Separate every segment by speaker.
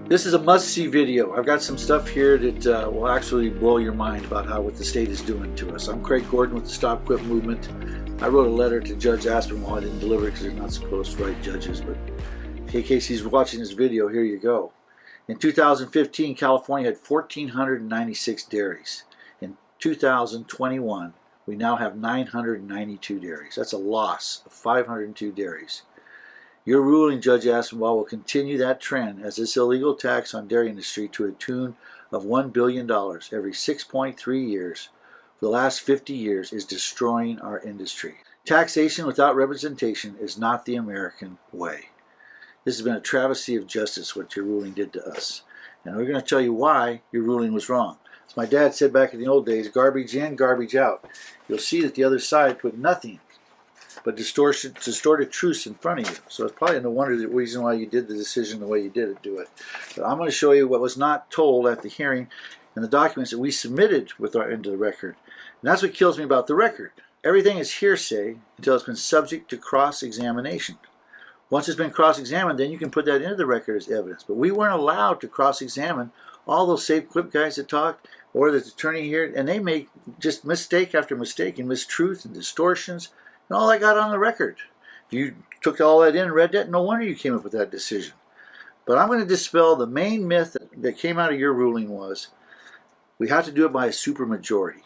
Speaker 1: This is a must-see video. I've got some stuff here that will actually blow your mind about what the state is doing to us. I'm Craig Gordon with the Stop QIP movement. I wrote a letter to Judge Aspinwall. I didn't deliver it because they're not supposed to write judges, but in case he's watching this video, here you go. In 2015, California had 1,496 dairies. In 2021, we now have 992 dairies. That's a loss of 502 dairies. Your ruling, Judge Aspinwall, will continue that trend as this illegal tax on dairy industry to a tune of $1 billion every 6.3 years for the last 50 years is destroying our industry. Taxation without representation is not the American way. This has been a travesty of justice, what your ruling did to us. And we're going to tell you why your ruling was wrong. As my dad said back in the old days, garbage in, garbage out. You'll see that the other side put nothing but distorted truths in front of you. So it's probably no wonder the reason why you did the decision the way you did do it. But I'm going to show you what was not told at the hearing and the documents that we submitted with our into the record. And that's what kills me about the record. Everything is hearsay until it's been subject to cross-examination. Once it's been cross-examined, then you can put that into the record as evidence. But we weren't allowed to cross-examine all those Safe QIP guys that talked, or the attorney here, and they make just mistake after mistake and mistruth and distortions. And all I got on the record. If you took all that in and read that, no wonder you came up with that decision. But I'm going to dispel the main myth that came out of your ruling was we have to do it by a supermajority.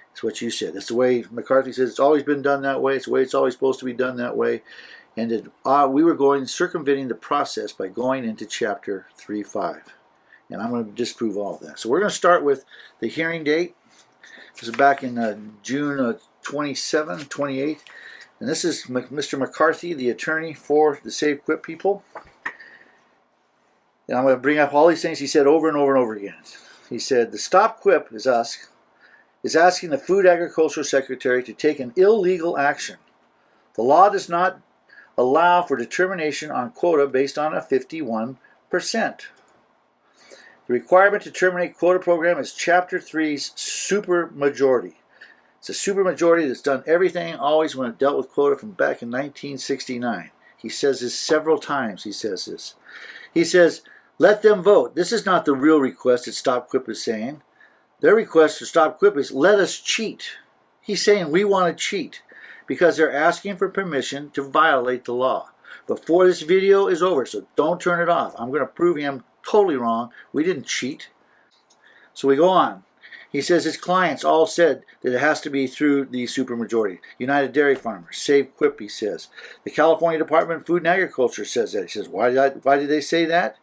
Speaker 1: That's what you said. That's the way McCarthy says it's always been done that way. It's the way it's always supposed to be done that way. And that, we were circumventing the process by going into Chapter 3.5. And I'm going to disprove all of that. So we're going to start with the hearing date. This is back in June 27, 28. And this is Mr. McCarthy, the attorney for the Save QIP people. And I'm going to bring up all these things he said over and over and over again. He said, the Stop QIP is asking the Food Agricultural Secretary to take an illegal action. The law does not allow for determination on quota based on a 51%. The requirement to terminate quota program is Chapter 3's supermajority. It's a supermajority that's done everything always when it dealt with quota from back in 1969. He says this several times. He says this. He says, let them vote. This is not the real request that Stop QIP is saying. Their request for Stop QIP is let us cheat. He's saying we want to cheat because they're asking for permission to violate the law. Before this video is over, so don't turn it off. I'm going to prove him totally wrong. We didn't cheat. So we go on. He says his clients all said that it has to be through the supermajority. United Dairy Farmers, Save QIP, he says. The California Department of Food and Agriculture says that. He says, why did they say that?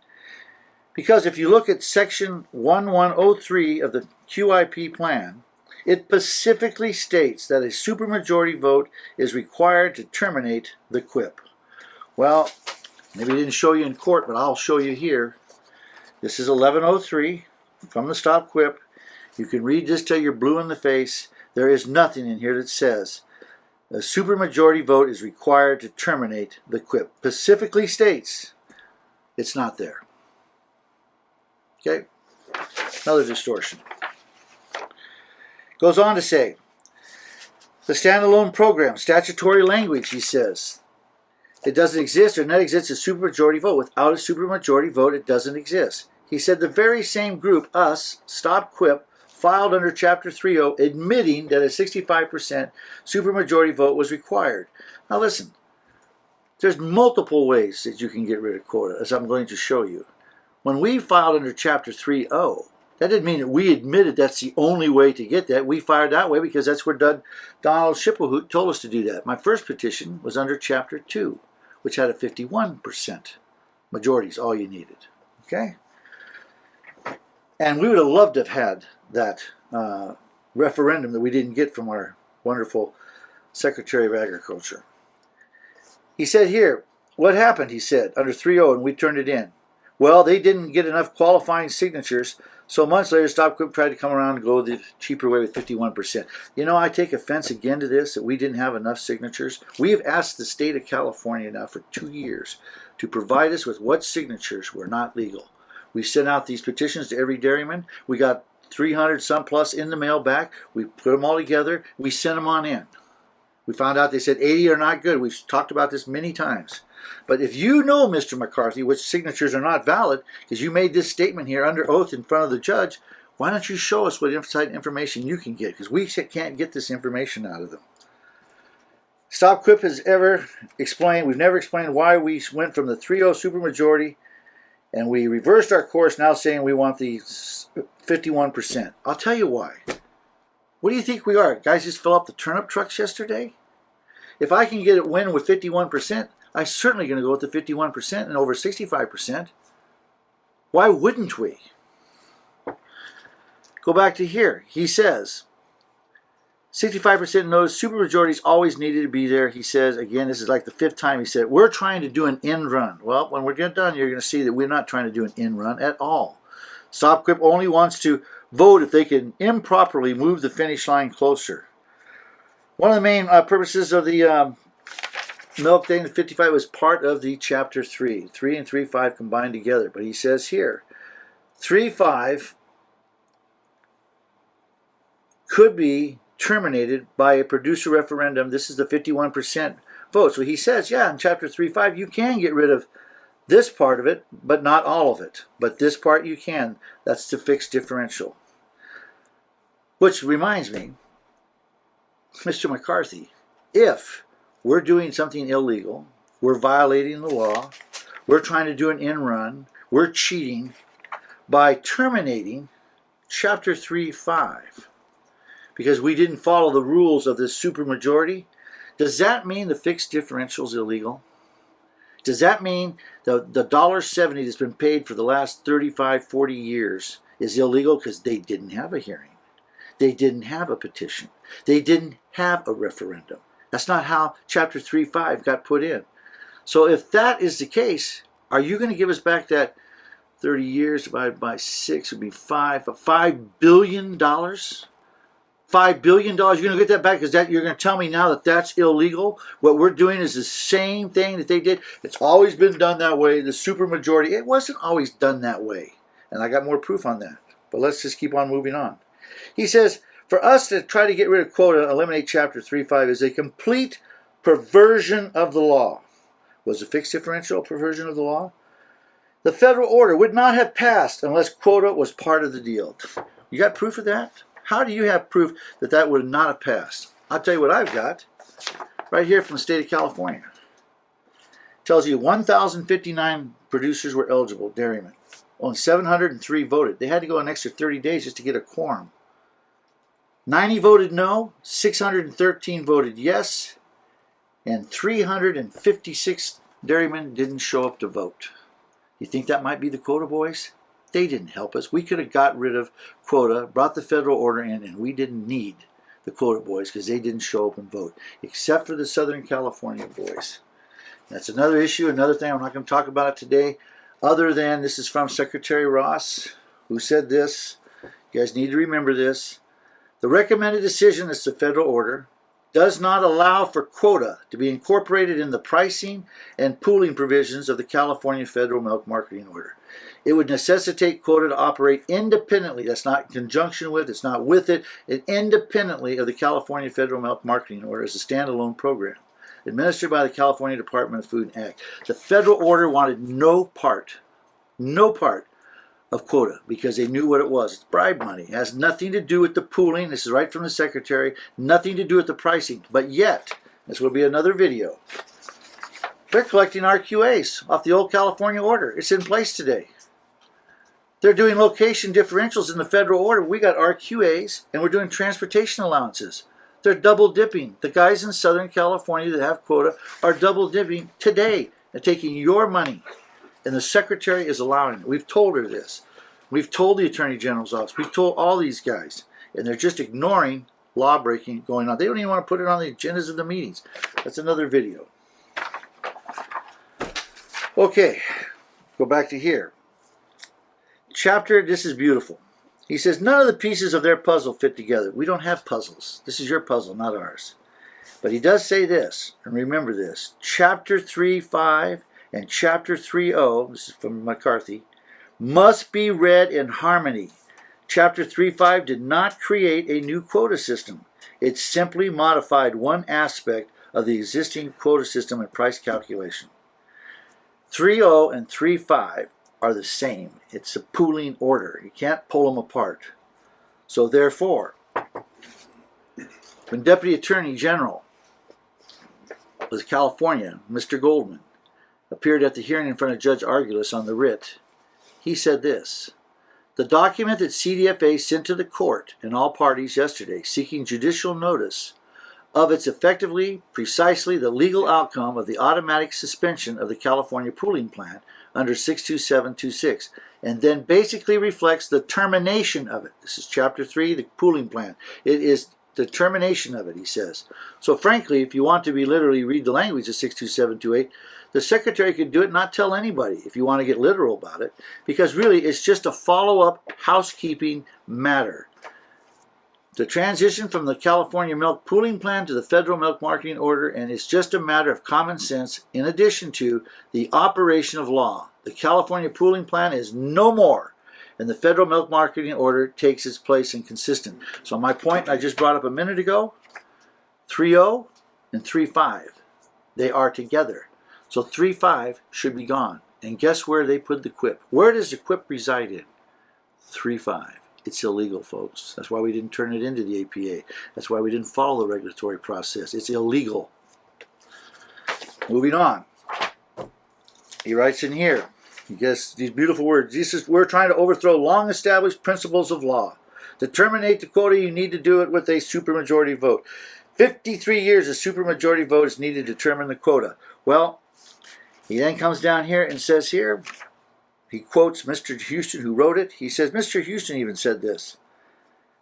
Speaker 1: Because if you look at Section 1103 of the QIP plan, it specifically states that a supermajority vote is required to terminate the QIP. Well, maybe I didn't show you in court, but I'll show you here. This is 1103 from the Stop QIP. You can read this till you're blue in the face. There is nothing in here that says a supermajority vote is required to terminate the QIP. Specifically states it's not there. Okay? Another distortion. Goes on to say, the standalone program, statutory language, he says, it doesn't exist or not exists a supermajority vote. Without a supermajority vote, it doesn't exist. He said the very same group, us, Stop QIP, filed under Chapter 3.0 admitting that a 65% supermajority vote was required. Now listen, there's multiple ways that you can get rid of quota, as I'm going to show you. When we filed under Chapter 3.0, that didn't mean that we admitted that's the only way to get that. We filed that way because that's where Donald Schippehoot told us to do that. My first petition was under Chapter 2, which had a 51% majority is all you needed. Okay? And we would have loved to have had that referendum that we didn't get from our wonderful Secretary of Agriculture. He said here, what happened, he said, under 3.0 and we turned it in. Well, they didn't get enough qualifying signatures, so months later, Stop QIP tried to come around and go the cheaper way with 51%. You know, I take offense again to this, that we didn't have enough signatures. We have asked the state of California now for 2 years to provide us with what signatures were not legal. We sent out these petitions to every dairyman. We got 300 some plus in the mail back. We put them all together. We sent them on in. We found out they said 80 are not good. We've talked about this many times. But if you know, Mr. McCarthy, which signatures are not valid, because you made this statement here under oath in front of the judge, why don't you show us what inside information you can get? Because we can't get this information out of them. Stop QIP has ever explained, we've never explained why we went from the 3-0 supermajority and we reversed our course now saying we want the 51%. I'll tell you why. What do you think we are? Guys just fill up the turnip trucks yesterday? If I can get it win with 51%, I'm certainly going to go with the 51% and over 65%. Why wouldn't we? Go back to here. He says, 65% knows supermajorities always needed to be there. He says, again, this is like the 5th time he said, we're trying to do an end run. Well, when we get done, you're going to see that we're not trying to do an end run at all. Stop QIP only wants to vote if they can improperly move the finish line closer. One of the main purposes of the milk thing, the 55, was part of the Chapter 3. 3 and 3.5 combined together. But he says here, 3.5 could be terminated by a producer referendum. This is the 51% vote. So he says, yeah, in Chapter 3.5, you can get rid of this part of it, but not all of it. But this part you can. That's the fixed differential. Which reminds me, Mr. McCarthy, if we're doing something illegal, we're violating the law, we're trying to do an end run, we're cheating by terminating Chapter 3.5 because we didn't follow the rules of this supermajority, does that mean the fixed differential is illegal? Does that mean the $1.70 that's been paid for the last 35, 40 years is illegal because they didn't have a hearing? They didn't have a petition. They didn't have a referendum. That's not how Chapter 3.5 got put in. So if that is the case, are you going to give us back that 30 years divided by 6 would be $5 billion? $5 billion, you're going to get that back because you're going to tell me now that that's illegal? What we're doing is the same thing that they did. It's always been done that way. The supermajority, it wasn't always done that way. And I got more proof on that. But let's just keep on moving on. He says, for us to try to get rid of quota, eliminate Chapter 3.5 is a complete perversion of the law. Was a fixed differential a perversion of the law? The federal order would not have passed unless quota was part of the deal. You got proof of that? How do you have proof that that would not have passed? I'll tell you what I've got right here from the state of California. It tells you 1,059 producers were eligible, dairymen. Only 703 voted. They had to go an extra 30 days just to get a quorum. 90 voted no, 613 voted yes, and 356 dairymen didn't show up to vote. You think that might be the quota boys? They didn't help us. We could have got rid of quota, brought the federal order in, and we didn't need the quota boys because they didn't show up and vote, except for the Southern California boys. That's another issue, another thing. I'm not going to talk about it today, other than this is from Secretary Ross, who said this. You guys need to remember this. The recommended decision, that's the federal order, does not allow for quota to be incorporated in the pricing and pooling provisions of the California Federal Milk Marketing Order. It would necessitate quota to operate independently. That's not in conjunction with, it's not with it, independently of the California Federal Milk Marketing Order as a standalone program, administered by the California Department of Food and Ag. The federal order wanted no part of quota because they knew what it was. It's bribe money. It has nothing to do with the pooling. This is right from the Secretary. Nothing to do with the pricing. But yet, this will be another video, they're collecting RQAs off the old California order. It's in place today. They're doing location differentials in the federal order. We got RQAs, and we're doing transportation allowances. They're double dipping. The guys in Southern California that have quota are double dipping today. They're taking your money, and the Secretary is allowing it. We've told her this. We've told the Attorney General's office. We've told all these guys, and they're just ignoring law breaking going on. They don't even want to put it on the agendas of the meetings. That's another video. Okay, go back to here. Chapter, this is beautiful. He says, none of the pieces of their puzzle fit together. We don't have puzzles. This is your puzzle, not ours. But he does say this, and remember this. Chapter 3.5 and Chapter 3.0, this is from McCarthy, must be read in harmony. Chapter 3.5 did not create a new quota system. It simply modified one aspect of the existing quota system and price calculation. 3.0 and 3.5 are the same. It's a pooling order. You can't pull them apart. So therefore, when Deputy Attorney General of California, Mr. Goldman, appeared at the hearing in front of Judge Argulis on the writ, he said this: the document that CDFA sent to the court and all parties yesterday seeking judicial notice of its effectively, precisely the legal outcome of the automatic suspension of the California pooling plan under 62726, and then basically reflects the termination of it. This is Chapter 3, the pooling plan. It is the termination of it, he says. So frankly, if you want to be literally read the language of 62728, the Secretary could do it, not tell anybody, if you want to get literal about it, because really it's just a follow-up housekeeping matter. The transition from the California milk pooling plan to the federal milk marketing order, and it's just a matter of common sense in addition to the operation of law. The California pooling plan is no more, and the federal milk marketing order takes its place and consistent. So my point I just brought up a minute ago, 3.0 and 3.5, they are together. So 3.5 should be gone. And guess where they put the QIP? Where does the QIP reside in? 3.5. It's illegal, folks. That's why we didn't turn it into the APA. That's why we didn't follow the regulatory process. It's illegal. Moving on. He writes in here, I guess these beautiful words. He says, we're trying to overthrow long-established principles of law. To terminate the quota, you need to do it with a supermajority vote. 53 years of supermajority vote is needed to determine the quota. Well, he then comes down here and says here, he quotes Mr. Houston, who wrote it. He says, Mr. Houston even said this: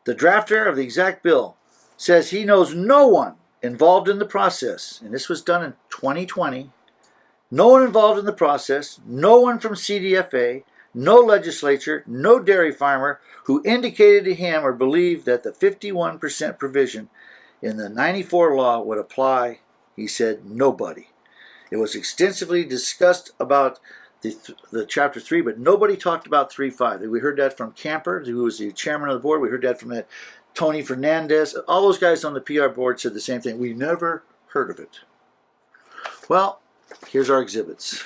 Speaker 1: the drafter of the exact bill says he knows no one involved in the process, and this was done in 2020, no one involved in the process, no one from CDFA, no legislature, no dairy farmer who indicated to him or believed that the 51% provision in the 94 law would apply. He said nobody. It was extensively discussed about the Chapter 3, but nobody talked about 3.5. We heard that from Camper, who was the chairman of the board. We heard that from that Tony Fernandez. All those guys on the PR board said the same thing. We never heard of it. Well, here's our exhibits.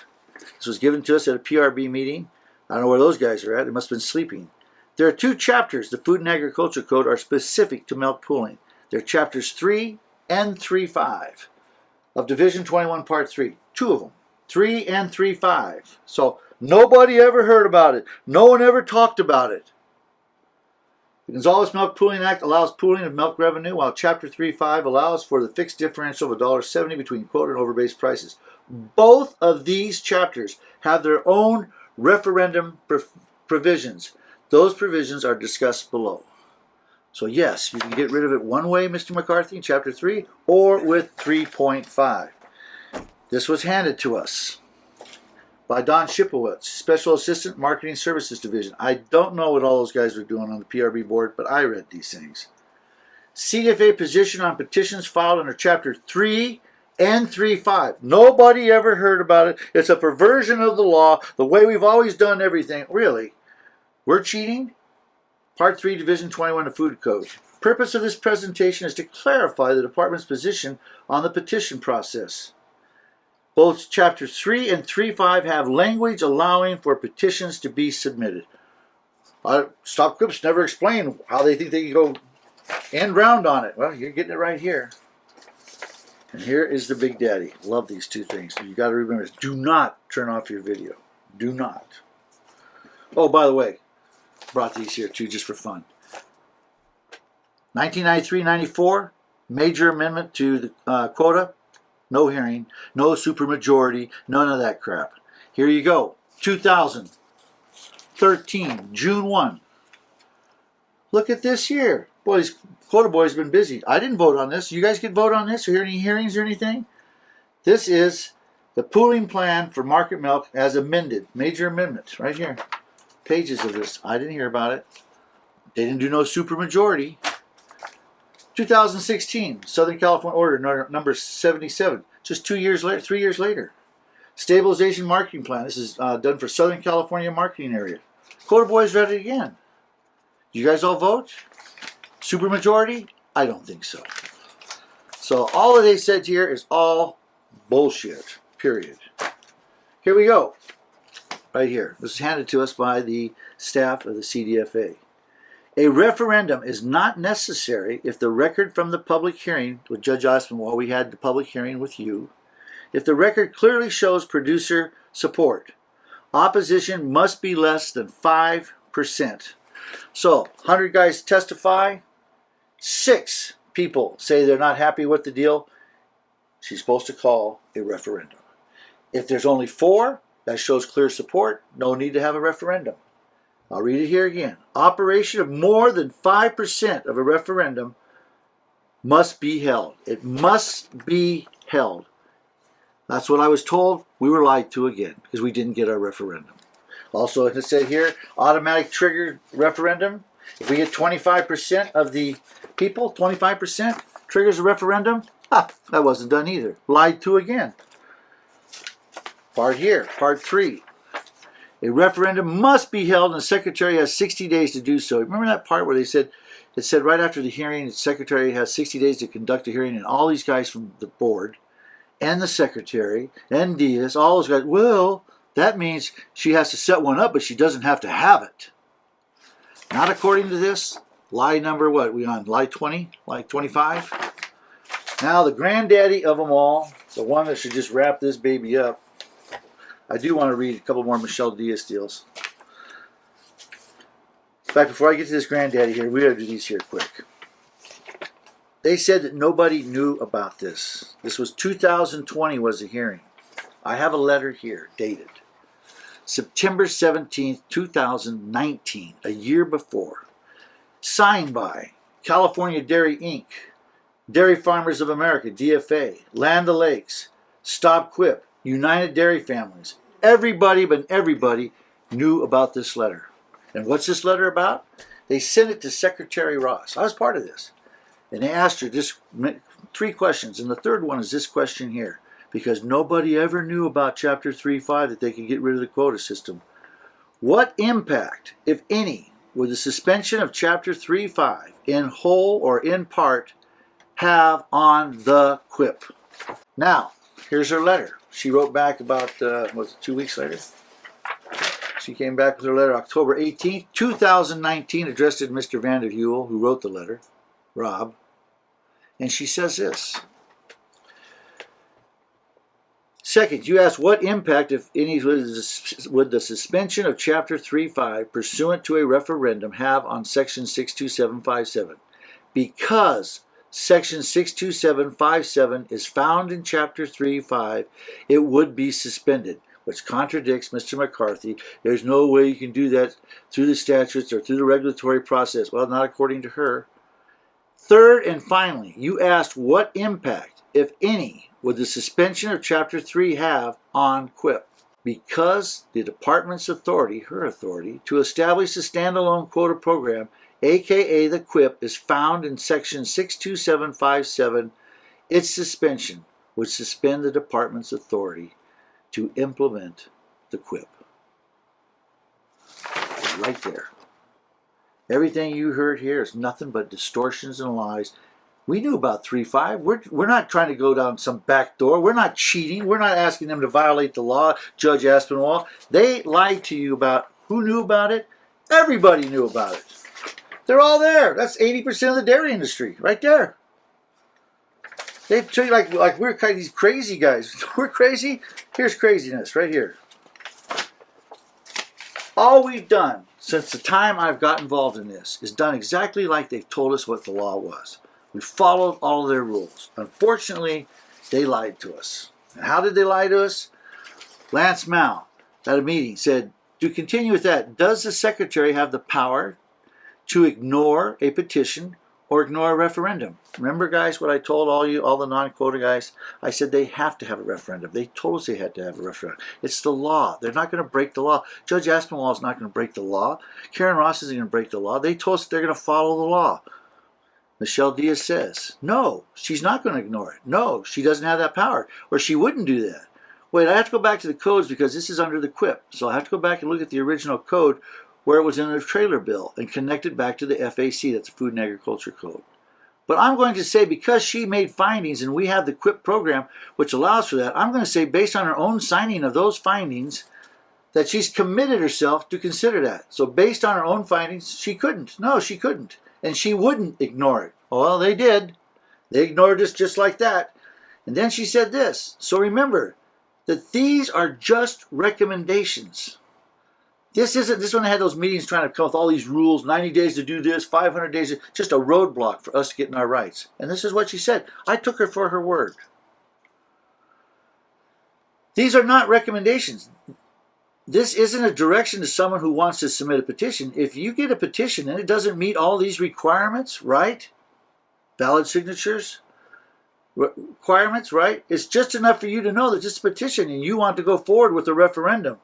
Speaker 1: This was given to us at a PRB meeting. I don't know where those guys are at. They must have been sleeping. There are two chapters. The Food and Agriculture Code are specific to milk pooling. They're Chapters 3 and 3.5 of Division 21, Part 3. Two of them. 3 and 3.5. So nobody ever heard about it. No one ever talked about it. The Gonzales Milk Pooling Act allows pooling of milk revenue, while Chapter 3.5 allows for the fixed differential of $1.70 between quota and overbase prices. Both of these chapters have their own referendum provisions. Those provisions are discussed below. So yes, you can get rid of it one way, Mr. McCarthy, in Chapter 3, or with 3.5. This was handed to us by Don Shipowitz, Special Assistant Marketing Services Division. I don't know what all those guys were doing on the PRB board, but I read these things. CDFA position on petitions filed under Chapter 3 and 3.5. Nobody ever heard about it. It's a perversion of the law, the way we've always done everything. Really, we're cheating? Part 3, Division 21 of Food Code. Purpose of this presentation is to clarify the department's position on the petition process. Both Chapters 3 and 3.5 have language allowing for petitions to be submitted. Stop Groups never explain how they think they can go end round on it. Well, you're getting it right here. And here is the Big Daddy. Love these two things. You got to remember this. Do not turn off your video. Do not. Oh, by the way, brought these here too just for fun. 1993-94, major amendment to the quota. No hearing, no supermajority, none of that crap. Here you go. 2013, June 1. Look at this here. Boy, these quota boys have been busy. I didn't vote on this. You guys can vote on this or hear any hearings or anything? This is the pooling plan for market milk as amended. Major amendment right here. Pages of this. I didn't hear about it. They didn't do no supermajority. 2016, Southern California Order number 77, just 2 years later, 3 years later. Stabilization Marketing Plan. This is done for Southern California marketing area. Quota boys read it again. You guys all vote? Supermajority? I don't think so. So all that they said here is all bullshit, period. Here we go. Right here. This is handed to us by the staff of the CDFA. A referendum is not necessary if the record from the public hearing with Judge Aspinwall, we had the public hearing with you, if the record clearly shows producer support. Opposition must be less than 5%. So, 100 guys testify, 6 people say they're not happy with the deal. She's supposed to call a referendum. If there's only 4, that shows clear support, no need to have a referendum. I'll read it here again. Operation of more than 5% of a referendum must be held. It must be held. That's what I was told. We were lied to again because we didn't get our referendum. Also, it said here, automatic trigger referendum. If we get 25% of the people, 25% triggers a referendum, that wasn't done either. Lied to again. Part here, part 3. A referendum must be held and the secretary has 60 days to do so. Remember that part where they said, it said right after the hearing, the secretary has 60 days to conduct a hearing, and all these guys from the board and the secretary and Diaz, all those guys, well, that means she has to set one up, but she doesn't have to have it. Not according to this. Lie number what? We on lie 20? Lie 25? Now the granddaddy of them all, the one that should just wrap this baby up. I do want to read a couple more Michelle Diaz deals. In fact, before I get to this granddaddy here, we got to do these here quick. They said that nobody knew about this. This was 2020 was the hearing. I have a letter here dated September 17th, 2019, a year before. Signed by California Dairy Inc., Dairy Farmers of America, DFA, Land O'Lakes, Stop QIP, United Dairy Families. Everybody but everybody knew about this letter. And what's this letter about? They sent it to Secretary Ross. I was part of this. And they asked her just 3 questions. And the third one is this question here. Because nobody ever knew about Chapter 3.5 that they could get rid of the quota system. What impact, if any, would the suspension of Chapter 3.5 in whole or in part have on the QIP? Now, here's her letter. She wrote back about, was it 2 weeks later? She came back with her letter October 18th, 2019, addressed to Mr. Vanderheuvel, who wrote the letter, Rob. And she says this. Second, you asked what impact, if any, would the suspension of Chapter 3.5 pursuant to a referendum have on Section 62757? Because Section 62757 is found in Chapter 3.5, it would be suspended, which contradicts Mr. McCarthy. There's no way you can do that through the statutes or through the regulatory process. Well, not according to her. Third and finally, you asked what impact, if any, would the suspension of Chapter 3 have on QIP? Because the department's authority, her authority, to establish a standalone quota program, aka the QIP, is found in Section 62757, its suspension would suspend the department's authority to implement the QIP. Right there. Everything you heard here is nothing but distortions and lies. We knew about 3.5. We're not trying to go down some back door. We're not cheating. We're not asking them to violate the law, Judge Aspinwall. They lied to you about who knew about it. Everybody knew about it. They're all there. That's 80% of the dairy industry right there. They treat you like we're kind of these crazy guys. We're crazy. Here's craziness right here. All we've done since the time I've got involved in this is done exactly like they've told us what the law was. We followed all of their rules. Unfortunately, they lied to us. And how did they lie to us? Lance Mao, at a meeting, said, to continue with that, does the Secretary have the power to ignore a petition or ignore a referendum? Remember, guys, what I told all you, all the non-quota guys? I said they have to have a referendum. They told us they had to have a referendum. It's the law. They're not going to break the law. Judge Aspinwall is not going to break the law. Karen Ross isn't going to break the law. They told us they're going to follow the law. Michelle Diaz says, no, she's not going to ignore it. No, she doesn't have that power, or she wouldn't do that. Wait, I have to go back to the codes because this is under the QIP. So I have to go back and look at the original code where it was in the trailer bill and connect it back to the FAC, that's the Food and Agriculture Code. But I'm going to say, because she made findings and we have the QIP program which allows for that, I'm going to say, based on her own signing of those findings, that she's committed herself to consider that. So based on her own findings, she couldn't. No, she couldn't. And she wouldn't ignore it. Well, they did. They ignored us just like that. And then she said this. So remember that these are just recommendations. This one had those meetings trying to come up with all these rules, 90 days to do this, 500 days, just a roadblock for us getting our rights. And this is what she said. I took her for her word. These are not recommendations. This isn't a direction to someone who wants to submit a petition. If you get a petition and it doesn't meet all these requirements, right? Valid signatures, requirements, right? It's just enough for you to know that it's a petition and you want to go forward with a referendum.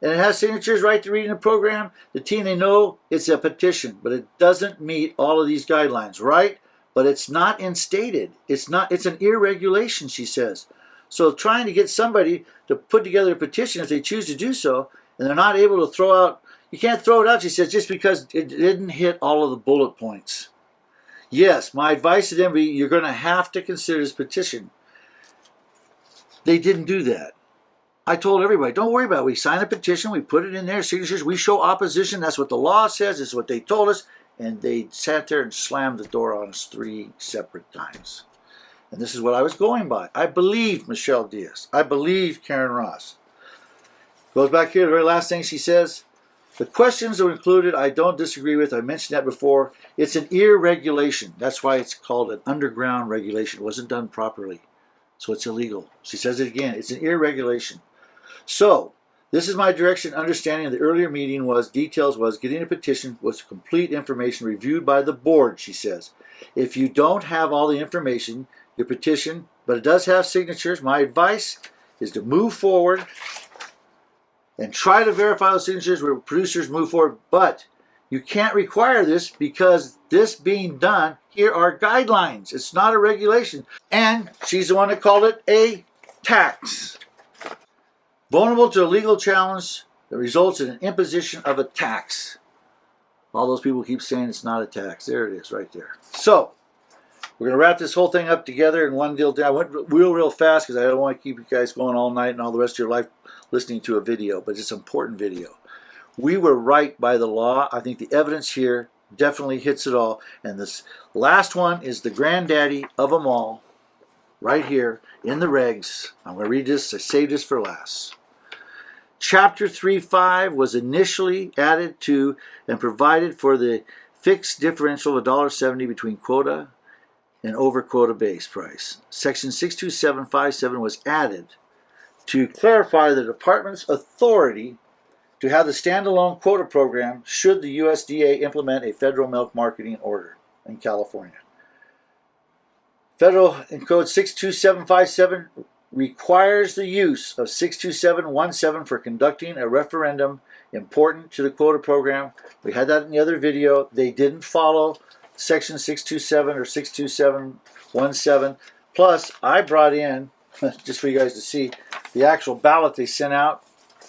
Speaker 1: And it has signatures, right to read in the program. The team, they know it's a petition, but it doesn't meet all of these guidelines, right? But it's not instated. It's an irregulation, she says. So trying to get somebody to put together a petition if they choose to do so, and they're not able to throw out, you can't throw it out, she says, just because it didn't hit all of the bullet points. Yes, my advice to them would be, you're going to have to consider this petition. They didn't do that. I told everybody, don't worry about it. We sign a petition, we put it in their signatures, we show opposition. That's what the law says, it's what they told us. And they sat there and slammed the door on us 3 separate times. And this is what I was going by. I believed Michelle Diaz. I believed Karen Ross. Goes back here to the very last thing she says. The questions that were included, I don't disagree with. I mentioned that before. It's an irregulation. That's why it's called an underground regulation. It wasn't done properly. So it's illegal. She says it again. It's an irregulation. So, this is my direction. Understanding of the earlier meeting details was getting a petition with complete information reviewed by the board, she says. If you don't have all the information, your petition, but it does have signatures, my advice is to move forward and try to verify those signatures where producers move forward. But you can't require this because this being done, here are guidelines. It's not a regulation. And she's the one that called it a tax. Vulnerable to a legal challenge that results in an imposition of a tax. All those people keep saying it's not a tax. There it is right there. So, we're going to wrap this whole thing up together in one deal. I went real fast because I don't want to keep you guys going all night and all the rest of your life listening to a video, but it's an important video. We were right by the law. I think the evidence here definitely hits it all. And this last one is the granddaddy of them all, right here in the regs. I'm going to read this. I saved this for last. Chapter 3.5 was initially added to and provided for the fixed differential of $1.70 between quota and over quota base price. Section 62757 was added to clarify the department's authority to have the standalone quota program should the USDA implement a federal milk marketing order in California. Federal in Code 62757 requires the use of 62717 for conducting a referendum important to the quota program. We had that in the other video. They didn't follow Section 627 or 62717. Plus, I brought in, just for you guys to see, the actual ballot they sent out.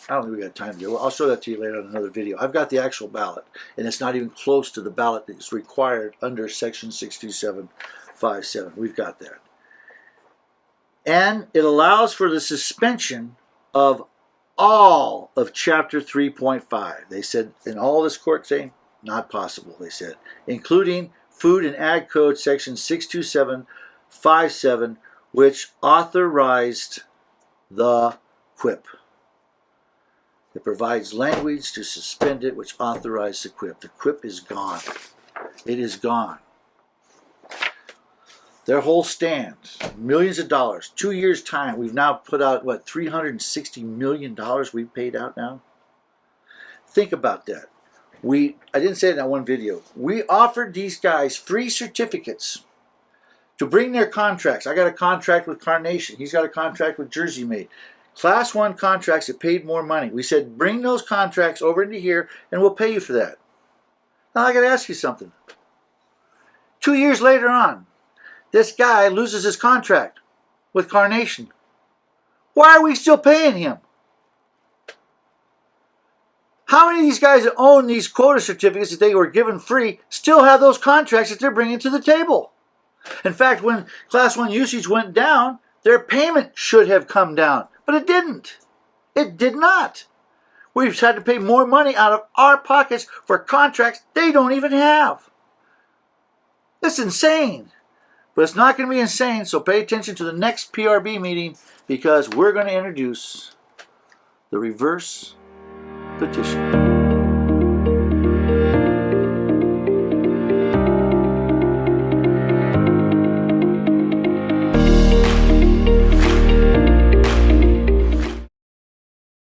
Speaker 1: I don't think we got time to do it. I'll show that to you later on another video. I've got the actual ballot, and it's not even close to the ballot that's required under Section 62757. We've got that. And it allows for the suspension of all of Chapter 3.5. They said, in all this court saying, not possible, they said, including Food and Ag Code Section 62757, which authorized the QIP. It provides language to suspend it, which authorized the QIP. The QIP is gone. It is gone. Their whole stand, millions of dollars, 2 years' time, we've now put out, what, $360 million we've paid out now? Think about that. I didn't say it in that one video. We offered these guys free certificates to bring their contracts. I got a contract with Carnation. He's got a contract with Jersey Made. Class 1 contracts that paid more money. We said, bring those contracts over into here and we'll pay you for that. Now I got to ask you something. 2 years later on, this guy loses his contract with Carnation. Why are we still paying him? How many of these guys that own these quota certificates that they were given free still have those contracts that they're bringing to the table? In fact, when Class 1 usage went down, their payment should have come down, but it didn't. It did not. We've had to pay more money out of our pockets for contracts they don't even have. It's insane. But it's not going to be insane, so pay attention to the next PRB meeting because we're going to introduce the reverse petition.